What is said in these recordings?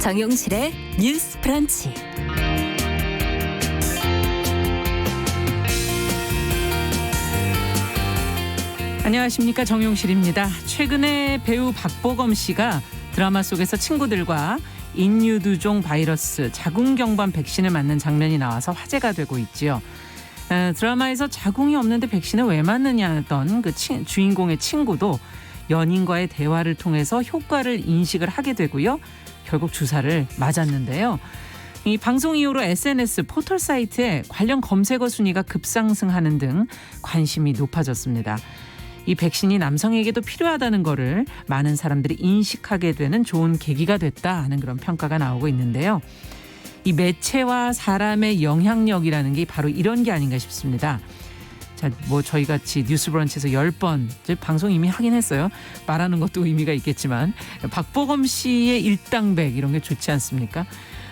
정용실의 뉴스 브런치. 안녕하십니까, 정용실입니다. 최근에 배우 박보검 씨가 드라마 속에서 친구들과 인유두종 바이러스 자궁경반 백신을 맞는 장면이 나와서 화제가 되고 있지요. 드라마에서 자궁이 없는데 백신을 왜 맞느냐 하던 그 주인공의 친구도 연인과의 대화를 통해서 효과를 인식을 하게 되고요. 결국 주사를 맞았는데요. 이 방송 이후로 SNS 포털 사이트에 관련 검색어 순위가 급상승하는 등 관심이 높아졌습니다. 이 백신이 남성에게도 필요하다는 거를 많은 사람들이 인식하게 되는 좋은 계기가 됐다 하는 그런 평가가 나오고 있는데요. 이 매체와 사람의 영향력이라는 게 바로 이런 게 아닌가 싶습니다. 자, 뭐 저희 같이 뉴스 브런치에서 10번 방송 이미 하긴 했어요. 말하는 것도 의미가 있겠지만 박보검 씨의 일당백 이런 게 좋지 않습니까?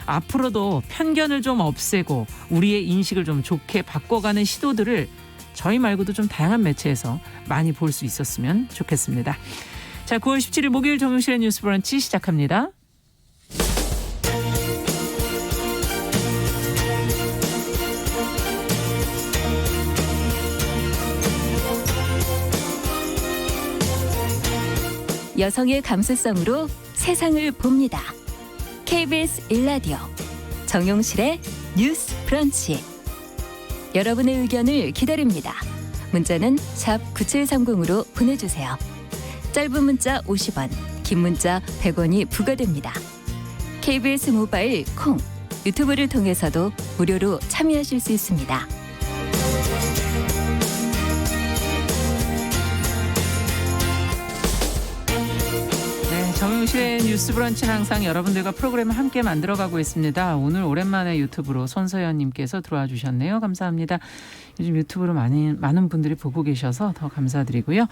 앞으로도 편견을 좀 없애고 우리의 인식을 좀 좋게 바꿔가는 시도들을 저희 말고도 좀 다양한 매체에서 많이 볼 수 있었으면 좋겠습니다. 자, 9월 17일 목요일 정용실의 뉴스 브런치 시작합니다. 여성의 감수성으로 세상을 봅니다. KBS 1라디오 정용실의 뉴스 브런치. 여러분의 의견을 기다립니다. 문자는 샵 9730으로 보내주세요. 짧은 문자 50원, 긴 문자 100원이 부과됩니다. KBS 모바일 콩, 유튜브를 통해서도 무료로 참여하실 수 있습니다. 정용실의 뉴스 브런치는 항상 여러분들과 프로그램을 함께 만들어가고 있습니다. 오늘 오랜만에 유튜브로 손서연님께서 들어와 주셨네요. 감사합니다. 요즘 유튜브로 많은 분들이 보고 계셔서 더 감사드리고요.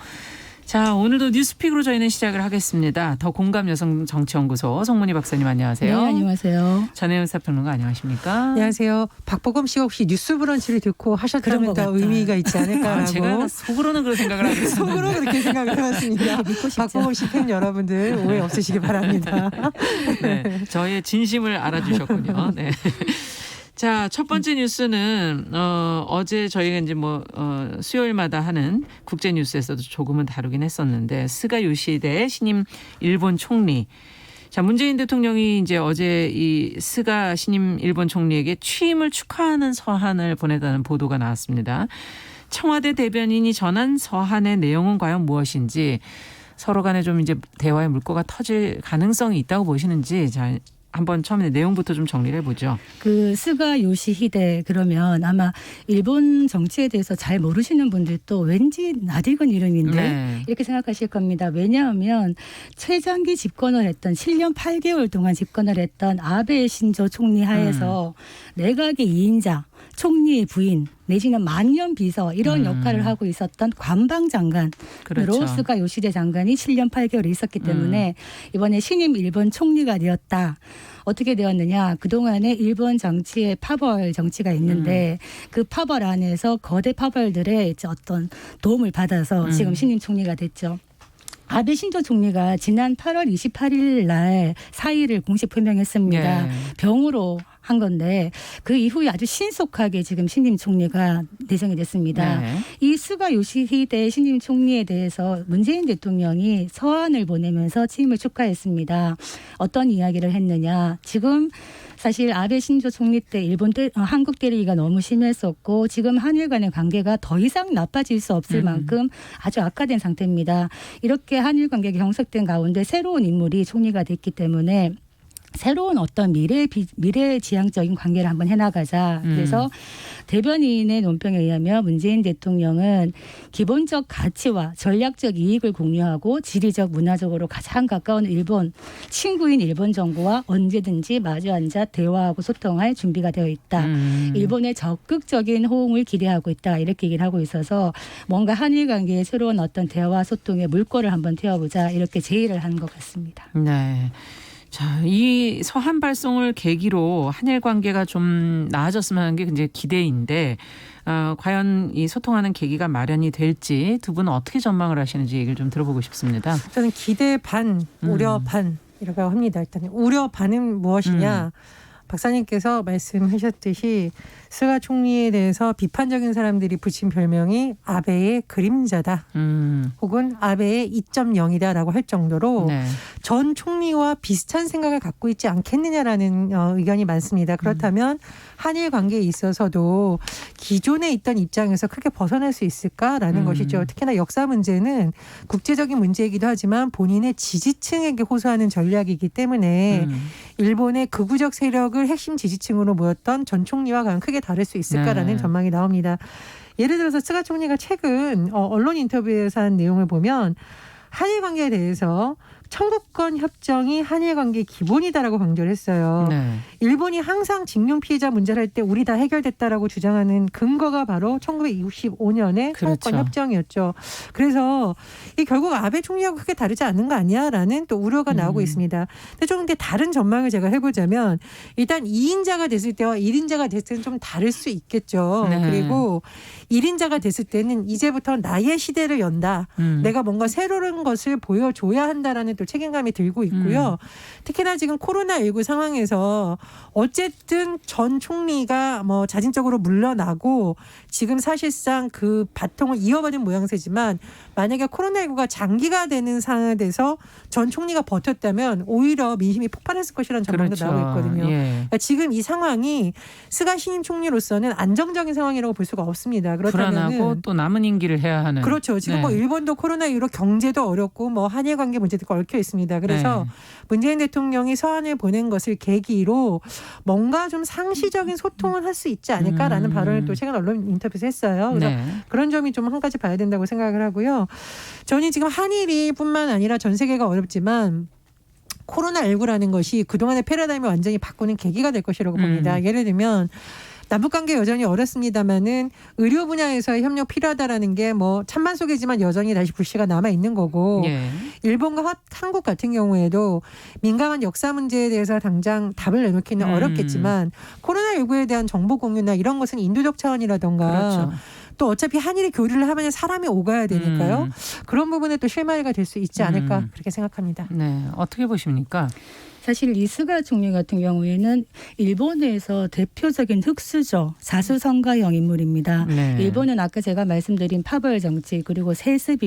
자, 오늘도 뉴스픽으로 저희는 시작을 하겠습니다. 더 공감 여성 정치연구소 송문희 박사님 안녕하세요. 네, 안녕하세요. 전혜연 사평론가 안녕하십니까? 안녕하세요. 박보검 씨가 혹시 뉴스 브런치를 듣고 하셨다면 더 의미가 있지 않을까라고. 제가 속으로는 그런 생각을 하고 있었는데. 속으로 그렇게 생각을 해봤습니다. 박보검 씨 팬 여러분들 오해 없으시기 바랍니다. 네, 저의 진심을 알아주셨군요. 네. 자, 첫 번째 뉴스는 어제 저희가 이제 수요일마다 하는 국제 뉴스에서도 조금은 다루긴 했었는데 스가 요시히데 신임 일본 총리. 자, 문재인 대통령이 이제 어제 이 스가 신임 일본 총리에게 취임을 축하하는 서한을 보내다는 보도가 나왔습니다. 청와대 대변인이 전한 서한의 내용은 과연 무엇인지 서로 간에 좀 이제 대화의 물꼬가 터질 가능성이 있다고 보시는지 자, 한번 처음에 내용부터 좀 정리를 해보죠. 그 스가 요시히데 그러면 아마 일본 정치에 대해서 잘 모르시는 분들도 왠지 낯익은 이름인데 네. 이렇게 생각하실 겁니다. 왜냐하면 최장기 집권을 했던 7년 8개월 동안 집권을 했던 아베 신조 총리 하에서 내각의 2인자 총리의 부인 내지는 만년 비서 이런 역할을 하고 있었던 관방장관으로 그렇죠. 스가 요시히데 장관이 7년 8개월을 있었기 때문에 이번에 신임 일본 총리가 되었다. 어떻게 되었느냐. 그동안에 일본 정치에 파벌 정치가 있는데 그 파벌 안에서 거대 파벌들의 어떤 도움을 받아서 지금 신임 총리가 됐죠. 아베 신조 총리가 지난 8월 28일 날 사의를 공식 표명했습니다. 네. 병으로 한 건데 그 이후에 아주 신속하게 지금 신임 총리가 내정이 됐습니다. 네. 이 스가 요시히데 신임 총리에 대해서 문재인 대통령이 서한을 보내면서 취임을 축하했습니다. 어떤 이야기를 했느냐. 지금 사실 아베 신조 총리 때 한국 때리기가 너무 심했었고 지금 한일 간의 관계가 더 이상 나빠질 수 없을 만큼 아주 악화된 상태입니다. 이렇게 한일 관계가 경색된 가운데 새로운 인물이 총리가 됐기 때문에 새로운 어떤 미래지향적인 관계를 한번 해나가자. 그래서 대변인의 논평에 의하면 문재인 대통령은 기본적 가치와 전략적 이익을 공유하고 지리적 문화적으로 가장 가까운 친구인 일본 정부와 언제든지 마주 앉아 대화하고 소통할 준비가 되어 있다. 일본의 적극적인 호응을 기대하고 있다. 이렇게 얘기를 하고 있어서 뭔가 한일 관계의 새로운 어떤 대화 소통의 물꼬를 한번 틔워보자. 이렇게 제의를 한 것 같습니다. 네. 자, 이 서한 발송을 계기로 한일 관계가 좀 나아졌으면 하는 게 이제 기대인데 과연 이 소통하는 계기가 마련이 될지 두 분은 어떻게 전망을 하시는지 얘기를 좀 들어보고 싶습니다. 저는 기대 반, 우려 반 이라고 합니다. 일단 우려 반응 무엇이냐. 박사님께서 말씀하셨듯이 스가 총리에 대해서 비판적인 사람들이 붙인 별명이 아베의 그림자다. 혹은 아베의 2.0이다라고 할 정도로 네. 전 총리와 비슷한 생각을 갖고 있지 않겠느냐라는 의견이 많습니다. 그렇다면 한일 관계에 있어서도 기존에 있던 입장에서 크게 벗어날 수 있을까라는 것이죠. 특히나 역사 문제는 국제적인 문제이기도 하지만 본인의 지지층에게 호소하는 전략이기 때문에 일본의 극우적 세력을 핵심 지지층으로 모였던 전 총리와 과연 크게 다를 수 있을까라는 네. 전망이 나옵니다. 예를 들어서 스가 총리가 최근 언론 인터뷰에서 한 내용을 보면 한일 관계에 대해서 청구권 협정이 한일 관계의 기본이다라고 강조를 했어요. 네. 일본이 항상 징용 피해자 문제를 할 때 우리 다 해결됐다라고 주장하는 근거가 바로 1965년의 청구권 그렇죠. 협정이었죠. 그래서 이 결국 아베 총리하고 크게 다르지 않는 거 아니야라는 또 우려가 나오고 있습니다. 근데 좀 다른 전망을 제가 해보자면 일단 2인자가 됐을 때와 1인자가 됐을 때는 좀 다를 수 있겠죠. 네. 그리고 1인자가 됐을 때는 이제부터 나의 시대를 연다. 내가 뭔가 새로운 것을 보여줘야 한다라는 또 책임감이 들고 있고요. 특히나 지금 코로나19 상황에서 어쨌든 전 총리가 뭐 자진적으로 물러나고 지금 사실상 그 바통을 이어받은 모양새지만 만약에 코로나19가 장기가 되는 상황에 대해서 전 총리가 버텼다면 오히려 민심이 폭발했을 것이라는 전망도 그렇죠. 나오고 있거든요. 예. 그러니까 지금 이 상황이 스가 신임 총리로서는 안정적인 상황이라고 볼 수가 없습니다. 불안하고 그렇다면 또 남은 임기를 해야 하는. 그렇죠. 지금 네. 뭐 일본도 코로나19로 경제도 어렵고 뭐 한일 관계 문제도 얽혀 있습니다. 그래서 네. 문재인 대통령이 서한을 보낸 것을 계기로 뭔가 좀 상시적인 소통을 할 수 있지 않을까라는 발언을 또 최근 언론 인터뷰에서 했어요. 그래서 네. 그런 점이 좀 한 가지 봐야 된다고 생각을 하고요. 저는 지금 한일이 뿐만 아니라 전 세계가 어렵지만 코로나19라는 것이 그동안의 패러다임을 완전히 바꾸는 계기가 될 것이라고 봅니다. 예를 들면 남북관계 여전히 어렵습니다만은 의료 분야에서의 협력 필요하다라는 게 뭐 찬반 속이지만 여전히 다시 불씨가 남아 있는 거고 예. 일본과 한국 같은 경우에도 민감한 역사 문제에 대해서 당장 답을 내놓기는 어렵겠지만 코로나19에 대한 정보 공유나 이런 것은 인도적 차원이라던가 그렇죠. 또 어차피 한일이 교류를 하면 사람이 오가야 되니까요. 그런 부분에 또 실마리가 될 수 있지 않을까 그렇게 생각합니다. 네. 어떻게 보십니까? 사실 이 스가 총리 같은 경우에는 일본에서 대표적인 흑수저 자수성가형 인물입니다. 네. 일본은 아까 제가 말씀드린 파벌 정치 그리고 세습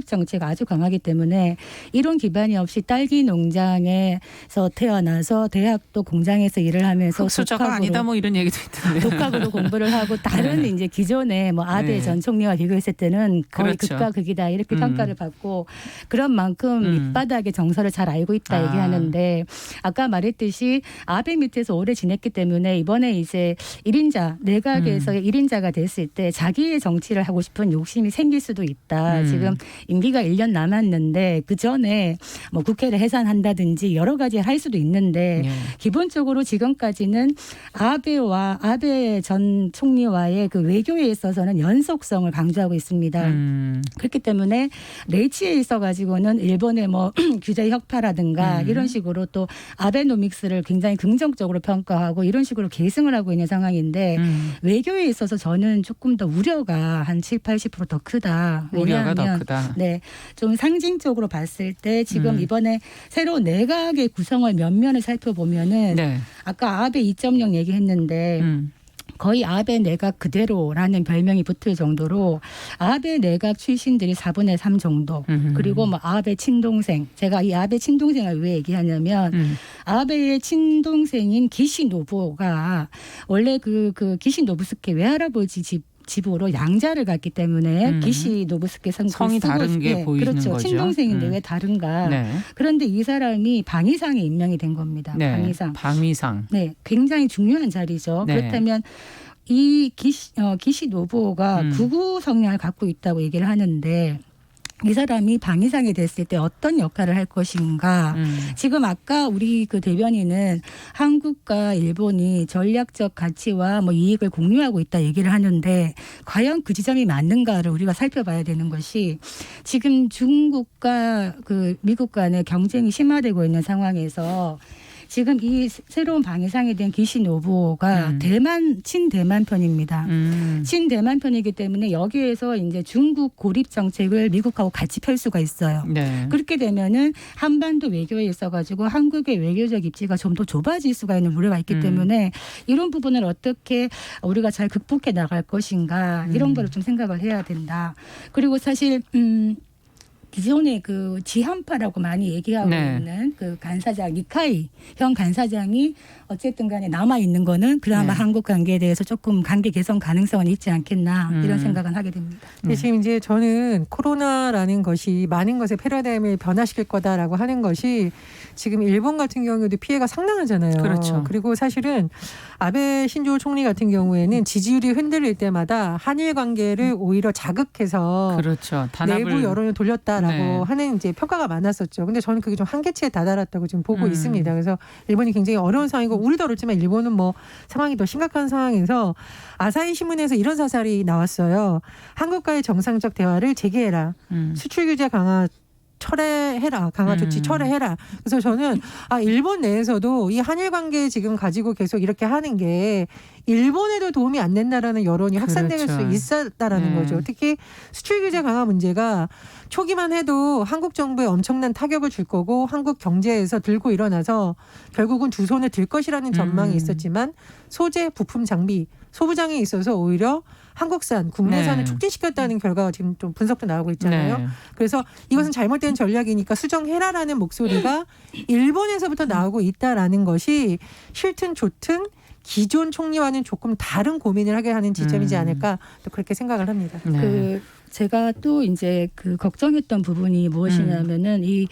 정치가 아주 강하기 때문에 이론 기반이 없이 딸기 농장에서 태어나서 대학도 공장에서 일을 하면서 흑수저가 아니다 뭐 이런 얘기도 있던데. 독학으로 공부를 하고 다른 네. 이제 기존의 뭐 아베 네. 전 총리와 비교했을 때는 거의 그렇죠. 극과 극이다 이렇게 평가를 받고 그런 만큼 밑바닥의 정서를 잘 알고 있다 얘기하는데 아까 말했듯이 아베 밑에서 오래 지냈기 때문에 이번에 이제 1인자 내각에서의 1인자가 됐을 때 자기의 정치를 하고 싶은 욕심이 생길 수도 있다. 지금 임기가 1년 남았는데 그 전에 뭐 국회를 해산한다든지 여러 가지 할 수도 있는데 예. 기본적으로 지금까지는 아베 전 총리와의 그 외교에 있어서는 연속성을 강조하고 있습니다. 그렇기 때문에 레이치에 있어 가지고는 일본의 뭐 규제 혁파라든가 이런 식으로 또 아베노믹스를 굉장히 긍정적으로 평가하고 이런 식으로 계승을 하고 있는 상황인데 외교에 있어서 저는 조금 더 우려가 한 7, 80% 더 크다. 우려가 더 왜냐하면 크다. 네, 좀 상징적으로 봤을 때 지금 이번에 새로운 내각의 구성을 면면을 살펴보면은 네. 아까 아베 2.0 얘기했는데 거의 아베 내각 그대로라는 별명이 붙을 정도로 아베 내각 출신들이 4분의 3 정도 그리고 뭐 아베 친동생 제가 이 아베 친동생을 왜 얘기하냐면 아베의 친동생인 기시 노부가 원래 그 기시 노부스케 외할아버지 집으로 양자를 갔기 때문에 기시 노부스케 성이 다른 게 보이는 그렇죠. 거죠. 친동생인데 왜 다른가? 네. 그런데 이 사람이 방위상에 임명이 된 겁니다. 네. 방위상. 방위상. 네, 굉장히 중요한 자리죠. 네. 그렇다면 이 기시 노부가 극우 성향을 갖고 있다고 얘기를 하는데 이 사람이 방위상이 됐을 때 어떤 역할을 할 것인가. 지금 아까 우리 그 대변인은 한국과 일본이 전략적 가치와 뭐 이익을 공유하고 있다 얘기를 하는데 과연 그 지점이 맞는가를 우리가 살펴봐야 되는 것이 지금 중국과 그 미국 간의 경쟁이 심화되고 있는 상황에서 지금 이 새로운 방위상에 대한 기시노부가 친대만 편입니다. 친대만 편이기 때문에 여기에서 이제 중국 고립 정책을 미국하고 같이 펼 수가 있어요. 네. 그렇게 되면은 한반도 외교에 있어가지고 한국의 외교적 입지가 좀 더 좁아질 수가 있는 우려가 있기 때문에 이런 부분을 어떻게 우리가 잘 극복해 나갈 것인가 이런 거를 좀 생각을 해야 된다. 그리고 사실 기존에 그 지한파라고 많이 얘기하고 네. 있는 그 간사장 니카이 형 간사장이 어쨌든 간에 남아 있는 거는 그나마 네. 한국 관계에 대해서 조금 관계 개선 가능성은 있지 않겠나 이런 생각은 하게 됩니다. 근데 지금 이제 저는 코로나라는 것이 많은 것의 패러다임을 변화시킬 거다라고 하는 것이 지금 일본 같은 경우에도 피해가 상당하잖아요. 그렇죠. 그리고 사실은 아베 신조 총리 같은 경우에는 지지율이 흔들릴 때마다 한일 관계를 오히려 자극해서 그렇죠. 단합을 내부 여론을 돌렸다라고 네. 하는 이제 평가가 많았었죠. 근데 저는 그게 좀 한계치에 다다랐다고 지금 보고 있습니다. 그래서 일본이 굉장히 어려운 상황이고 우리도 어렵지만 일본은 뭐 상황이 더 심각한 상황에서 아사히 신문에서 이런 사설이 나왔어요. 한국과의 정상적 대화를 재개해라. 수출 규제 강화 철회해라. 강화 조치 철회해라. 그래서 저는 일본 내에서도 이 한일 관계 지금 가지고 계속 이렇게 하는 게 일본에도 도움이 안 된다라는 여론이 확산될 그렇죠. 수 있었다라는 거죠. 특히 수출 규제 강화 문제가 초기만 해도 한국 정부에 엄청난 타격을 줄 거고 한국 경제에서 들고 일어나서 결국은 두 손을 들 것이라는 전망이 있었지만 소재, 부품, 장비, 소부장에 있어서 오히려 한국산, 국내산을 네. 촉진시켰다는 결과가 지금 좀 분석도 나오고 있잖아요. 네. 그래서 이것은 잘못된 전략이니까 수정해라라는 목소리가 일본에서부터 나오고 있다라는 것이 싫든 좋든 기존 총리와는 조금 다른 고민을 하게 하는 지점이지 않을까 또 그렇게 생각을 합니다. 네. 제가 또 이제 그 걱정했던 부분이 무엇이냐면은 이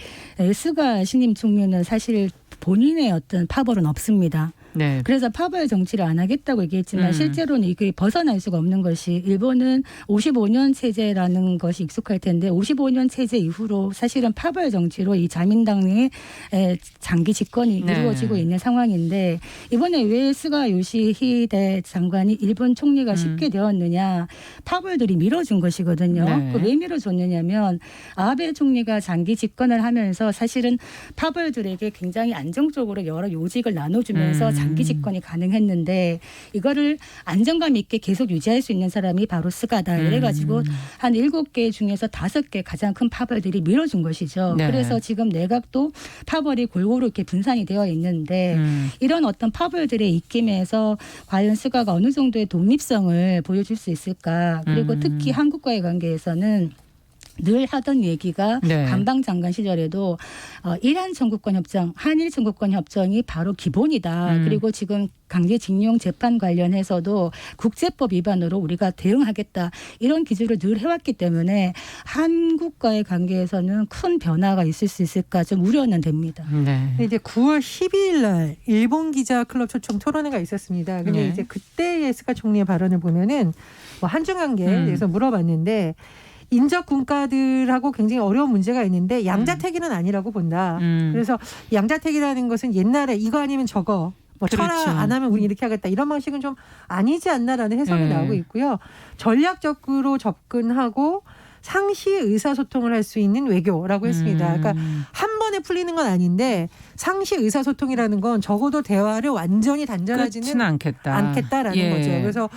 스가 신임 총리는 사실 본인의 어떤 파벌은 없습니다. 네. 그래서 파벌 정치를 안 하겠다고 얘기했지만 실제로는 이게 벗어날 수가 없는 것이 일본은 55년 체제라는 것이 익숙할 텐데 55년 체제 이후로 사실은 파벌 정치로 이 자민당의 장기 집권이 네. 이루어지고 있는 상황인데 이번에 왜 스가 요시히데 장관이 일본 총리가 쉽게 되었느냐 파벌들이 밀어준 것이거든요. 네. 왜 밀어줬느냐면 아베 총리가 장기 집권을 하면서 사실은 파벌들에게 굉장히 안정적으로 여러 요직을 나눠주면서 장기 집권이 가능했는데 이거를 안정감 있게 계속 유지할 수 있는 사람이 바로 스가다. 이래가지고 한 7개 중에서 5개 가장 큰 파벌들이 밀어준 것이죠. 네. 그래서 지금 내각도 파벌이 골고루 이렇게 분산이 되어 있는데 이런 어떤 파벌들의 입김에서 과연 스가가 어느 정도의 독립성을 보여줄 수 있을까. 그리고 특히 한국과의 관계에서는 늘 하던 얘기가 네. 관방장관 시절에도 이란 청구권 협정, 한일 청구권 협정이 바로 기본이다. 그리고 지금 강제징용 재판 관련해서도 국제법 위반으로 우리가 대응하겠다. 이런 기조를 늘 해왔기 때문에 한국과의 관계에서는 큰 변화가 있을 수 있을까 좀 우려는 됩니다. 네. 근데 이제 9월 12일 날 일본 기자 클럽 초청 토론회가 있었습니다. 근데 네. 이제 그때의 스가 총리의 발언을 보면은 뭐 한중 관계에 대해서 물어봤는데 인접 군가들하고 굉장히 어려운 문제가 있는데 양자택일은 아니라고 본다. 그래서 양자택이라는 것은 옛날에 이거 아니면 저거 뭐 그렇죠. 철학 안 하면 우리 이렇게 하겠다 이런 방식은 좀 아니지 않나라는 해석이 네. 나오고 있고요. 전략적으로 접근하고 상시 의사소통을 할 수 있는 외교라고 했습니다. 그러니까 한 번에 풀리는 건 아닌데 상시 의사소통이라는 건 적어도 대화를 완전히 단절하지는 끝은 않겠다라는 예. 거죠. 그래서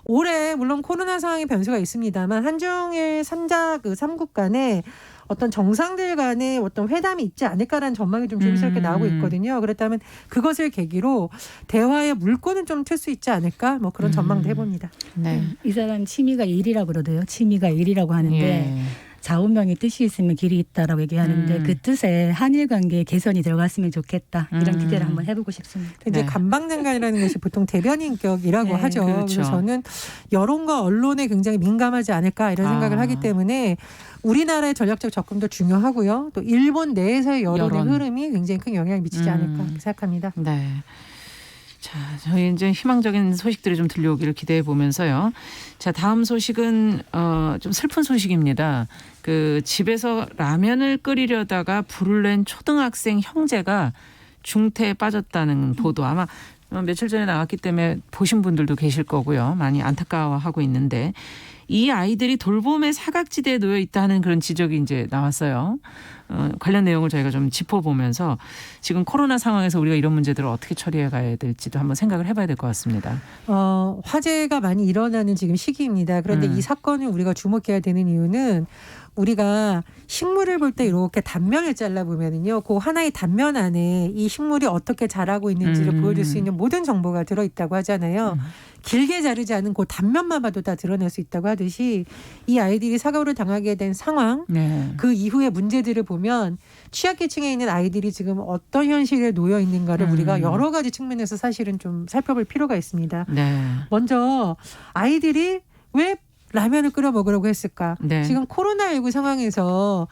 올해 물론 코로나 상황의 변수가 있습니다만 한중일 3국 간에 어떤 정상들 간의 어떤 회담이 있지 않을까라는 전망이 좀 조심스럽게 나오고 있거든요. 그렇다면 그것을 계기로 대화의 물꼬는 좀 틀 수 있지 않을까 뭐 그런 전망도 해봅니다. 네. 이 사람 취미가 일이라고 그러대요. 취미가 일이라고 하는데 예. 좌우명이 뜻이 있으면 길이 있다라고 얘기하는데 그 뜻에 한일 관계에 개선이 들어갔으면 좋겠다. 이런 기대를 한번 해보고 싶습니다. 이제 네. 관방장관이라는 것이 보통 대변인격이라고 네, 하죠. 그렇죠. 그래서 저는 여론과 언론에 굉장히 민감하지 않을까 이런 생각을 하기 때문에 우리나라의 전략적 접근도 중요하고요. 또 일본 내에서의 여론의 흐름이 굉장히 큰 영향을 미치지 않을까 생각합니다. 네. 자, 저희 이제 희망적인 소식들이 좀 들려오기를 기대해 보면서요. 자, 다음 소식은 좀 슬픈 소식입니다. 그 집에서 라면을 끓이려다가 불을 낸 초등학생 형제가 중태에 빠졌다는 보도 아마 며칠 전에 나왔기 때문에 보신 분들도 계실 거고요. 많이 안타까워하고 있는데 이 아이들이 돌봄의 사각지대에 놓여 있다는 그런 지적이 이제 나왔어요. 관련 내용을 저희가 좀 짚어보면서 지금 코로나 상황에서 우리가 이런 문제들을 어떻게 처리해 가야 될지도 한번 생각을 해봐야 될 것 같습니다. 화재가 많이 일어나는 지금 시기입니다. 그런데 이 사건을 우리가 주목해야 되는 이유는 우리가 식물을 볼 때 이렇게 단면을 잘라보면은요, 그 하나의 단면 안에 이 식물이 어떻게 자라고 있는지를 보여줄 수 있는 모든 정보가 들어있다고 하잖아요. 길게 자르지 않은 그 단면만 봐도 다 드러낼 수 있다고 하듯이 이 아이들이 사고를 당하게 된 상황, 네. 그 이후의 문제들을 보면 취약계층에 있는 아이들이 지금 어떤 현실에 놓여 있는가를 우리가 여러 가지 측면에서 사실은 좀 살펴볼 필요가 있습니다. 네. 먼저 아이들이 왜 라면을 끓여 먹으라고 했을까? 네. 지금 코로나19 상황에서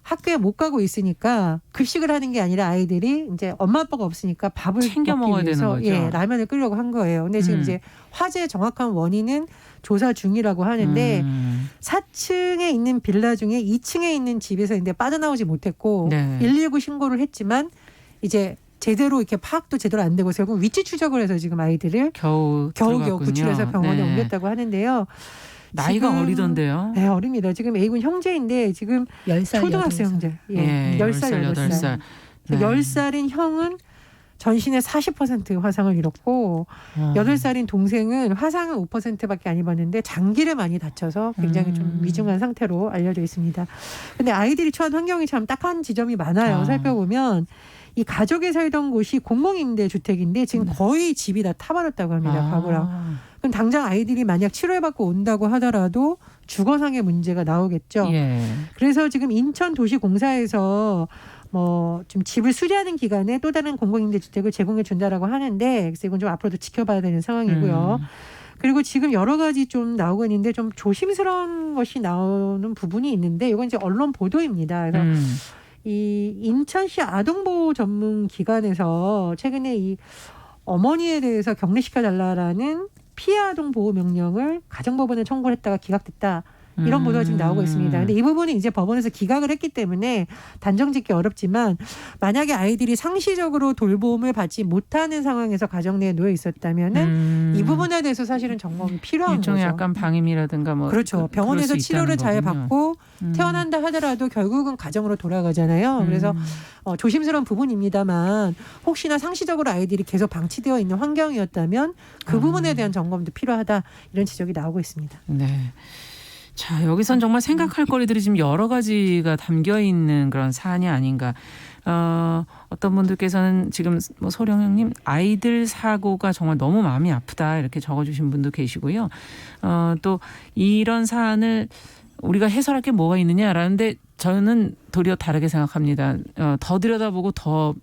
학교에 못 가고 있으니까 급식을 하는 게 아니라 아이들이 이제 엄마 아빠가 없으니까 밥을 챙겨 먹기 먹어야 위해서 되는 거죠. 라면을 끓이려고 한 거예요. 근데 지금 이제 화재의 정확한 원인은 조사 중이라고 하는데 4층에 있는 빌라 중에 2층에 있는 집에서 이제 빠져나오지 못했고 네. 119 신고를 했지만 이제 제대로 이렇게 파악도 제대로 안 되고 결국 위치 추적을 해서 지금 아이들을 겨우겨우 들어갔군요. 구출해서 병원에 네. 옮겼다고 하는데요. 나이가 지금, 어리던데요. 네, 어립니다. 지금 A군 형제인데 지금 10살, 초등학생 형제. 예, 10살, 8살. 10살인 형은 전신에 40% 화상을 입었고 8살인 동생은 화상은 5%밖에 안 입었는데 장기를 많이 다쳐서 굉장히 좀 위중한 상태로 알려져 있습니다. 근데 아이들이 처한 환경이 참 딱한 지점이 많아요. 살펴보면 이 가족이 살던 곳이 공공임대주택인데 지금 거의 집이 다 타버렸다고 합니다. 가구랑. 그럼 당장 아이들이 만약 치료받고 온다고 하더라도 주거상의 문제가 나오겠죠. 예. 그래서 지금 인천도시공사에서 뭐 좀 집을 수리하는 기간에 또 다른 공공임대주택을 제공해 준다라고 하는데 그래서 이건 좀 앞으로도 지켜봐야 되는 상황이고요. 그리고 지금 여러 가지 좀 나오고 있는데 좀 조심스러운 것이 나오는 부분이 있는데 이건 이제 언론 보도입니다. 그래서 이 인천시 아동보호 전문 기관에서 최근에 이 어머니에 대해서 격리시켜 달라라는 피해 아동 보호 명령을 가정법원에 청구를 했다가 기각됐다. 이런 보도가 지금 나오고 있습니다. 근데 이 부분은 이제 법원에서 기각을 했기 때문에 단정짓기 어렵지만 만약에 아이들이 상시적으로 돌봄을 받지 못하는 상황에서 가정 내에 놓여 있었다면은 이 부분에 대해서 사실은 점검이 필요한 일종의 거죠. 약간 방임이라든가 뭐 그렇죠. 병원에서 치료를 잘 받고 태어난다 하더라도 결국은 가정으로 돌아가잖아요. 그래서 조심스러운 부분입니다만 혹시나 상시적으로 아이들이 계속 방치되어 있는 환경이었다면 그 부분에 대한 점검도 필요하다. 이런 지적이 나오고 있습니다. 네. 자, 여기선 정말 생각할 거리들이 지금 여러 가지가 담겨 있는 그런 사안이 아닌가. 어떤 분들께서는 지금 뭐 소령님 아이들 사고가 정말 너무 마음이 아프다 이렇게 적어주신 분도 계시고요. 또 이런 사안을 우리가 해설할 게 뭐가 있느냐라는데 저는 도리어 다르게 생각합니다. 더 들여다보고 더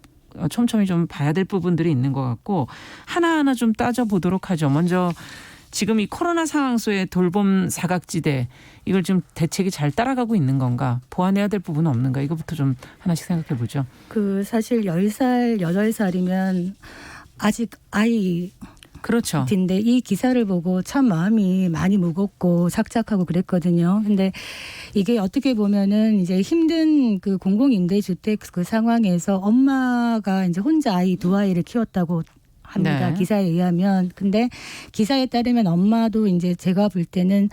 촘촘히 좀 봐야 될 부분들이 있는 것 같고 하나하나 좀 따져보도록 하죠. 먼저 지금 이 코로나 상황 속의 돌봄 사각지대 이걸 좀 대책이 잘 따라가고 있는 건가? 보완해야 될 부분은 없는가? 이거부터 좀 하나씩 생각해 보죠. 사실 10살, 8살이면 아직 아이 그렇죠. 인데 이 기사를 보고 참 마음이 많이 무겁고 착잡하고 그랬거든요. 근데 이게 어떻게 보면은 이제 힘든 그 공공임대주택 그 상황에서 엄마가 이제 혼자 아이 두 아이를 키웠다고 합니다. 네. 기사에 의하면. 근데 기사에 따르면 엄마도 이제 제가 볼 때는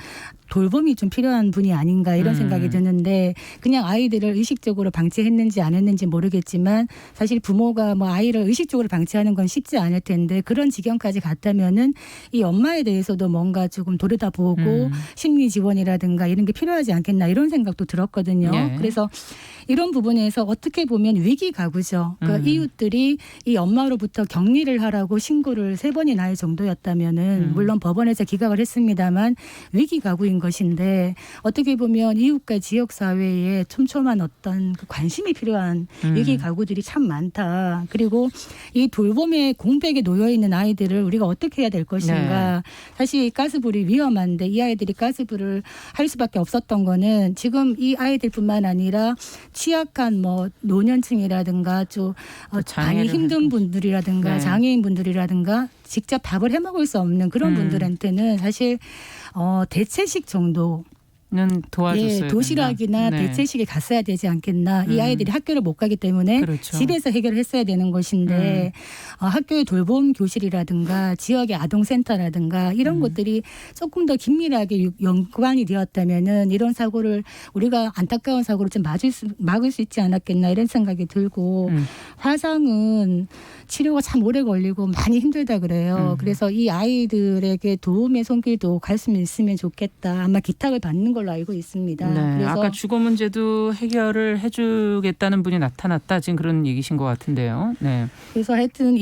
돌봄이 좀 필요한 분이 아닌가 이런 생각이 드는데 그냥 아이들을 의식적으로 방치했는지 안 했는지 모르겠지만 사실 부모가 뭐 아이를 의식적으로 방치하는 건 쉽지 않을 텐데 그런 지경까지 갔다면은 이 엄마에 대해서도 뭔가 조금 돌려다보고 심리 지원이라든가 이런 게 필요하지 않겠나 이런 생각도 들었거든요. 네. 그래서 이런 부분에서 어떻게 보면 위기 가구죠. 그러니까 이웃들이 이 엄마로부터 격리를 하라고 신고를 3번이나 할 정도였다면은 물론 법원에서 기각을 했습니다만 위기 가구인 것인데 어떻게 보면 이웃과 지역 사회에 촘촘한 어떤 그 관심이 필요한 위기 가구들이 참 많다. 그리고 이 돌봄의 공백에 놓여 있는 아이들을 우리가 어떻게 해야 될 것인가. 네. 사실 가스불이 위험한데 이 아이들이 가스불을 할 수밖에 없었던 거는 지금 이 아이들뿐만 아니라 취약한 뭐 노년층이라든가 좀 많이 힘든 분들이라든가 네. 장애인 분들이라든가 직접 밥을 해 먹을 수 없는 그런 분들한테는 사실 대체식 정도 도와줬어요. 예, 도시락이나 네. 대체식에 갔어야 되지 않겠나. 이 음. 아이들이 학교를 못 가기 때문에 그렇죠. 집에서 해결했어야 되는 것인데 학교의 돌봄 교실이라든가 지역의 아동센터라든가 이런 것들이 조금 더 긴밀하게 연관이 되었다면은 이런 사고를 우리가 안타까운 사고를 좀 막을 수 있지 않았겠나 이런 생각이 들고 화상은 치료가 참 오래 걸리고 많이 힘들다 그래요. 그래서 이 아이들에게 도움의 손길도 갈 수 있으면 좋겠다. 아마 기탁을 받는 걸로 알고 있습니다. 네. 그래서 아까 주거 문제도 해결을 해주겠다는 분이 나타났다. 지금 그런 얘기신 것 같은데요. 네. 그래서 하여튼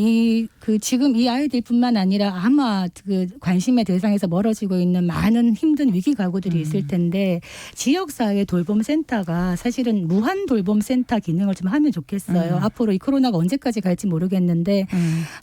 지금 이 아이들뿐만 아니라 아마 그 관심의 대상에서 멀어지고 있는 많은 힘든 위기 가구들이 있을 텐데 지역사회 돌봄센터가 사실은 무한 돌봄센터 기능을 좀 하면 좋겠어요. 앞으로 이 코로나가 언제까지 갈지 모르겠는데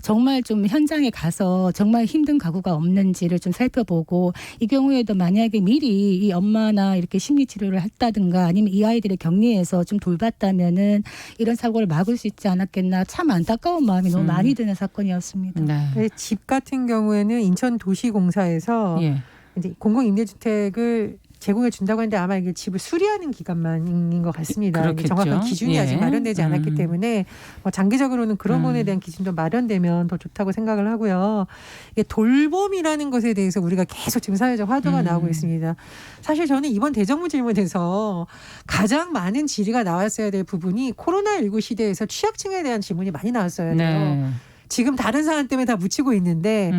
정말 좀 현장에 가서 정말 힘든 가구가 없는지를 좀 살펴보고 이 경우에도 만약에 미리 이 엄마나 이렇게 심리치료를 했다든가 아니면 이 아이들의 격리해서 좀 돌봤다면은 이런 사고를 막을 수 있지 않았겠나. 참 안타까운 마음이 너무 많이 드는 사건이었습니다. 네. 집 같은 경우에는 인천도시공사에서 예. 이제 공공임대주택을 제공해 준다고 하는데 아마 이게 집을 수리하는 기간만인 것 같습니다. 이게 그렇겠죠. 정확한 기준이 예. 아직 마련되지 않았기 때문에 장기적으로는 그런 부분에 대한 기준도 마련되면 더 좋다고 생각을 하고요. 이게 돌봄이라는 것에 대해서 우리가 계속 지금 사회적 화두가 나오고 있습니다. 사실 저는 이번 대정부 질문에서 가장 많은 질의가 나왔어야 될 부분이 코로나19 시대에서 취약층에 대한 질문이 많이 나왔어야 돼요. 네. 지금 다른 사안 때문에 다 묻히고 있는데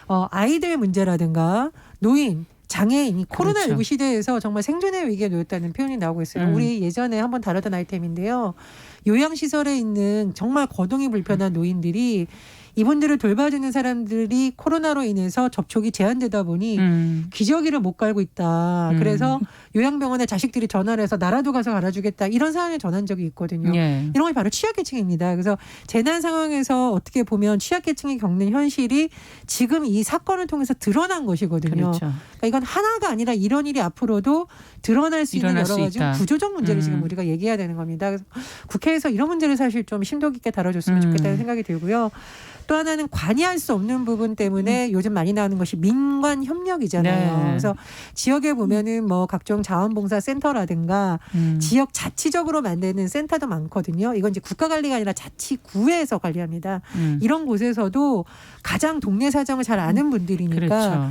아이들 문제라든가 노인 장애인이 코로나19 그렇죠. 시대에서 정말 생존의 위기에 놓였다는 표현이 나오고 있어요. 우리 예전에 한번 다뤘던 아이템인데요. 요양시설에 있는 정말 거동이 불편한 노인들이 이분들을 돌봐주는 사람들이 코로나로 인해서 접촉이 제한되다 보니 기저귀를 못 갈고 있다. 그래서 요양병원에 자식들이 전화를 해서 나라도 가서 갈아주겠다. 이런 사연을 전한 적이 있거든요. 예. 이런 게 바로 취약계층입니다. 그래서 재난 상황에서 어떻게 보면 취약계층이 겪는 현실이 지금 이 사건을 통해서 드러난 것이거든요. 그렇죠. 그러니까 이건 하나가 아니라 이런 일이 앞으로도 드러날 수 있는 일어날 여러 수 가지 있다. 구조적 문제를 지금 우리가 얘기해야 되는 겁니다. 그래서 국회에서 이런 문제를 사실 좀 심도 깊게 다뤄줬으면 좋겠다는 생각이 들고요. 또 하나는 관여할 수 없는 부분 때문에 요즘 많이 나오는 것이 민관 협력이잖아요. 네. 그래서 지역에 보면은 뭐 각종 자원봉사 센터라든가 지역 자치적으로 만드는 센터도 많거든요. 이건 이제 국가 관리가 아니라 자치구에서 관리합니다. 이런 곳에서도 가장 동네 사정을 잘 아는 분들이니까 그렇죠.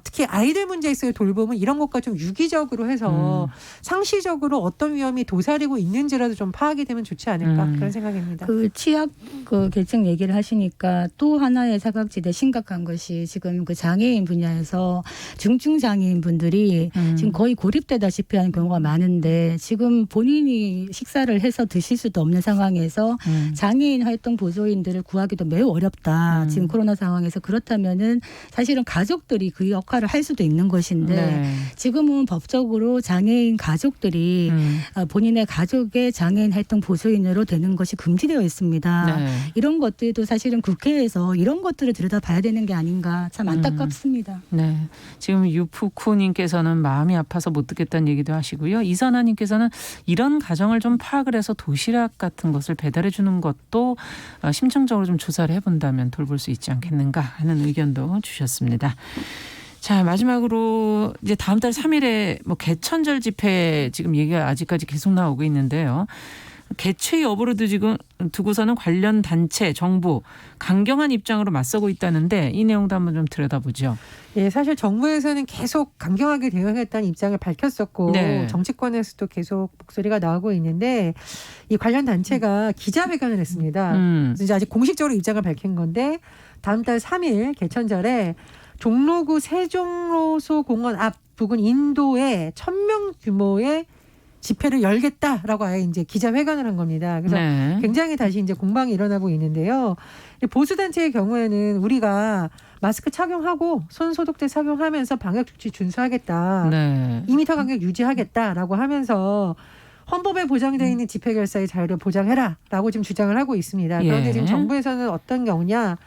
특히 아이들 문제에 있어의 돌봄은 이런 것과 좀 유기적으로 해서 상시적으로 어떤 위험이 도사리고 있는지라도 좀 파악이 되면 좋지 않을까 그런 생각입니다. 그 취약 계층 얘기를 하시니까 또 하나의 사각지대 심각한 것이 지금 그 장애인 분야에서 중증 장애인 분들이 지금 거의 고립되다시피 하는 경우가 많은데 지금 본인이 식사를 해서 드실 수도 없는 상황에서 장애인 활동 보조인들을 구하기도 매우 어렵다. 지금 코로나 상황에서 그렇다면은 사실은 가족들이 그 역할을 할 수도 있는 것인데 네. 지금은 법적으로 장애인 가족들이 본인의 가족의 장애인 활동 보조인으로 되는 것이 금지되어 있습니다. 네. 이런 것들도 사실은 국회에서 이런 것들을 들여다봐야 되는 게 아닌가 참 안타깝습니다. 네. 지금 유푸쿠님께서는 마음이 아파서 못 듣겠다는 얘기도 하시고요. 이선아님께서는 이런 가정을 좀 파악을 해서 도시락 같은 것을 배달해 주는 것도 심층적으로 좀 조사를 해본다면 돌볼 수 있지 않겠는가 하는 의견도 주셨습니다. 자, 마지막으로 이제 다음 달 3일에 뭐 개천절 집회 지금 얘기가 아직까지 계속 나오고 있는데요. 개최 여부로도 지금 두고서는 관련 단체, 정부 강경한 입장으로 맞서고 있다는데 이 내용도 한번 좀 들여다보죠. 예, 사실 정부에서는 계속 강경하게 대응하겠다는 입장을 밝혔었고 네. 정치권에서도 계속 목소리가 나오고 있는데 이 관련 단체가 기자회견을 했습니다. 그래서 이제 아직 공식적으로 입장을 밝힌 건데 다음 달 3일 개천절에 종로구 세종로소 공원 앞 부근 인도에 1,000명 규모의 집회를 열겠다라고 아예 이제 기자회견을 한 겁니다. 그래서 네. 굉장히 다시 이제 공방이 일어나고 있는데요. 보수단체의 경우에는 우리가 마스크 착용하고 손 소독제 착용하면서 방역수칙 준수하겠다. 네. 2m 간격 유지하겠다라고 하면서 헌법에 보장되어 있는 집회 결사의 자유를 보장해라라고 지금 주장을 하고 있습니다. 그런데 예. 지금 정부에서는 어떤 경우냐.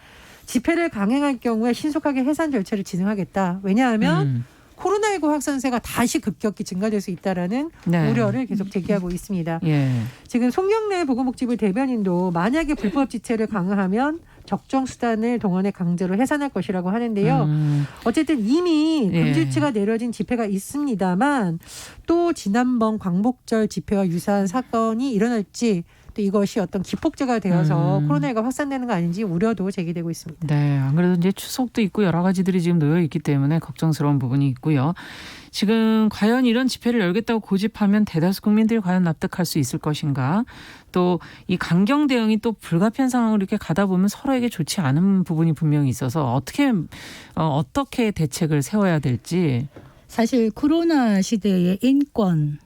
집회를 강행할 경우에 신속하게 해산 절차를 진행하겠다. 왜냐하면 코로나19 확산세가 다시 급격히 증가될 수 있다라는 네. 우려를 계속 제기하고 있습니다. 예. 지금 송영래 보건복지부 대변인도 만약에 불법 집회를 강행하면 적정 수단을 동원해 강제로 해산할 것이라고 하는데요. 어쨌든 이미 금지치가 내려진 집회가 있습니다만 또 지난번 광복절 집회와 유사한 사건이 일어날지 또 이것이 어떤 기폭제가 되어서 코로나19가 확산되는 거 아닌지 우려도 제기되고 있습니다. 네, 안 그래도 이제 추석도 있고 여러 가지들이 지금 놓여 있기 때문에 걱정스러운 부분이 있고요. 지금 과연 이런 집회를 열겠다고 고집하면 대다수 국민들이 과연 납득할 수 있을 것인가? 또 이 강경 대응이 또 불가피한 상황으로 이렇게 가다 보면 서로에게 좋지 않은 부분이 분명히 있어서 어떻게 대책을 세워야 될지. 사실 코로나 시대의 인권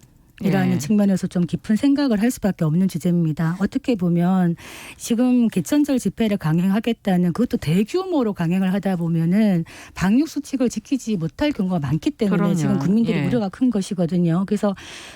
이라는 측면에서 좀 깊은 생각을 할 수밖에 없는 주제입니다. 어떻게 보면 지금 개천절 집회를 강행하겠다는 그것도 대규모로 강행을 하다 보면은 방역 수칙을 지키지 못할 경우가 많기 때문에 그럼요. 지금 국민들의 우려가 큰 것이거든요. 그래서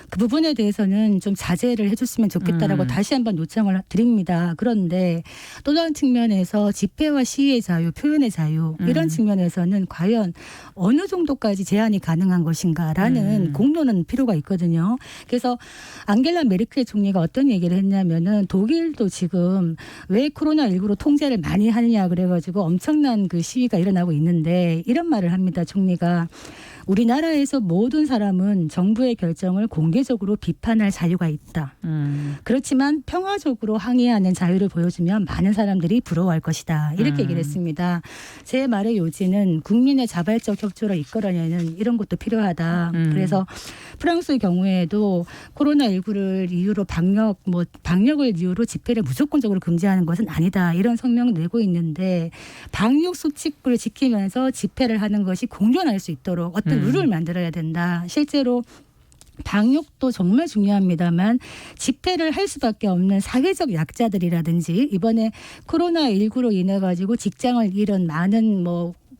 그 부분에 대해서는 좀 자제를 해줬으면 좋겠다라고 다시 한번 요청을 드립니다. 그런데 또 다른 측면에서 집회와 시위의 자유, 표현의 자유 이런 측면에서는 과연 어느 정도까지 제한이 가능한 것인가라는 공론은 필요가 있거든요. 그래서 앙겔라 메르켈 총리가 어떤 얘기를 했냐면은 독일도 지금 왜 코로나19로 통제를 많이 하느냐 그래가지고 엄청난 그 시위가 일어나고 있는데 이런 말을 합니다. 총리가 우리나라에서 모든 사람은 정부의 결정을 공개적으로 비판할 자유가 있다. 그렇지만 평화적으로 항의하는 자유를 보여주면 많은 사람들이 부러워할 것이다. 이렇게 얘기를 했습니다. 제 말의 요지는 국민의 자발적 협조를 이끌어내는 이런 것도 필요하다. 그래서 프랑스의 경우에도 코로나19를 이유로 방역을 이유로 집회를 무조건적으로 금지하는 것은 아니다. 이런 성명을 내고 있는데 방역 수칙을 지키면서 집회를 하는 것이 공존할 수 있도록 어떤 룰을 만들어야 된다. 실제로 방역도 정말 중요합니다만 집회를 할 수밖에 없는 사회적 약자들이라든지 이번에 코로나19로 인해 가지고 직장을 잃은 많은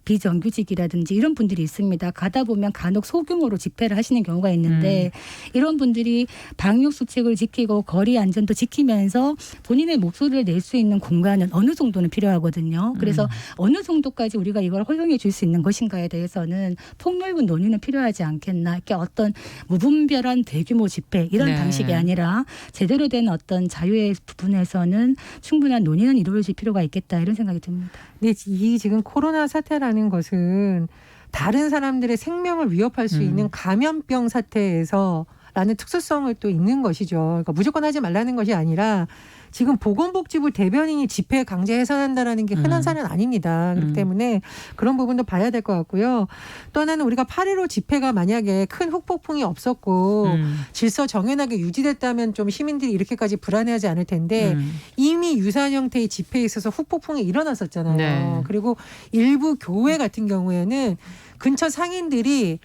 비정규직이라든지 이런 분들이 있습니다. 가다 보면 간혹 소규모로 집회를 하시는 경우가 있는데 이런 분들이 방역 수칙을 지키고 거리 안전도 지키면서 본인의 목소리를 낼 수 있는 공간은 어느 정도는 필요하거든요. 그래서 어느 정도까지 우리가 이걸 허용해 줄 수 있는 것인가에 대해서는 폭넓은 논의는 필요하지 않겠나. 이렇게 어떤 무분별한 대규모 집회 이런 방식이 아니라 제대로 된 어떤 자유의 부분에서는 충분한 논의는 이루어질 필요가 있겠다. 이런 생각이 듭니다. 네, 이 지금 코로나 사태라는 것은 다른 사람들의 생명을 위협할 수 있는 감염병 사태에서라는 특수성을 또 있는 것이죠. 그러니까 무조건 하지 말라는 것이 아니라 지금 보건복지부 대변인이 집회 강제 해산한다라는 게 흔한 사례는 아닙니다. 그렇기 때문에 그런 부분도 봐야 될 것 같고요. 또 하나는 우리가 8.15 집회가 만약에 큰 후폭풍이 없었고 질서 정연하게 유지됐다면 좀 시민들이 이렇게까지 불안해하지 않을 텐데 이미 유사한 형태의 집회에 있어서 후폭풍이 일어났었잖아요. 네. 그리고 일부 교회 같은 경우에는 근처 상인들이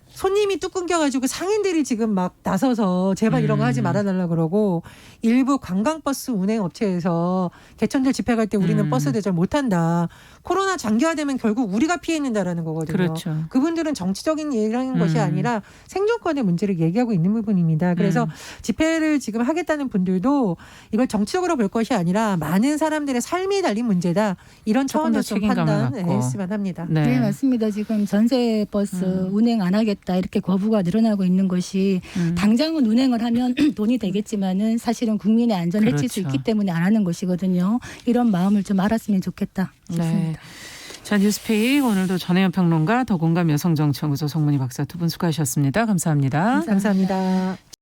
손님이 뚝 끊겨가지고 상인들이 지금 막 나서서 제발 이런 거 하지 말아달라 그러고 일부 관광버스 운행 업체에서 개천절 집회 갈 때 우리는 버스 대절 못한다. 코로나 장기화되면 결국 우리가 피해 있는다라는 거거든요. 그렇죠. 그분들은 정치적인 얘기를 하는 것이 아니라 생존권의 문제를 얘기하고 있는 부분입니다. 그래서 집회를 지금 하겠다는 분들도 이걸 정치적으로 볼 것이 아니라 많은 사람들의 삶이 달린 문제다. 이런 차원에서 판단했으면 합니다. 네, 맞습니다. 지금 전세 버스 운행 안 하겠다 이렇게 거부가 늘어나고 있는 것이 당장은 운행을 하면 돈이 되겠지만은 사실은 국민의 안전을 해칠 수 있기 때문에 안 하는 것이거든요. 이런 마음을 좀 알았으면 좋겠다 싶습니다. 네. 자, 뉴스페이 오늘도 전혜연 평론가 더공감 여성정치연구소 송문희 박사 두 분 수고하셨습니다. 감사합니다. 감사합니다.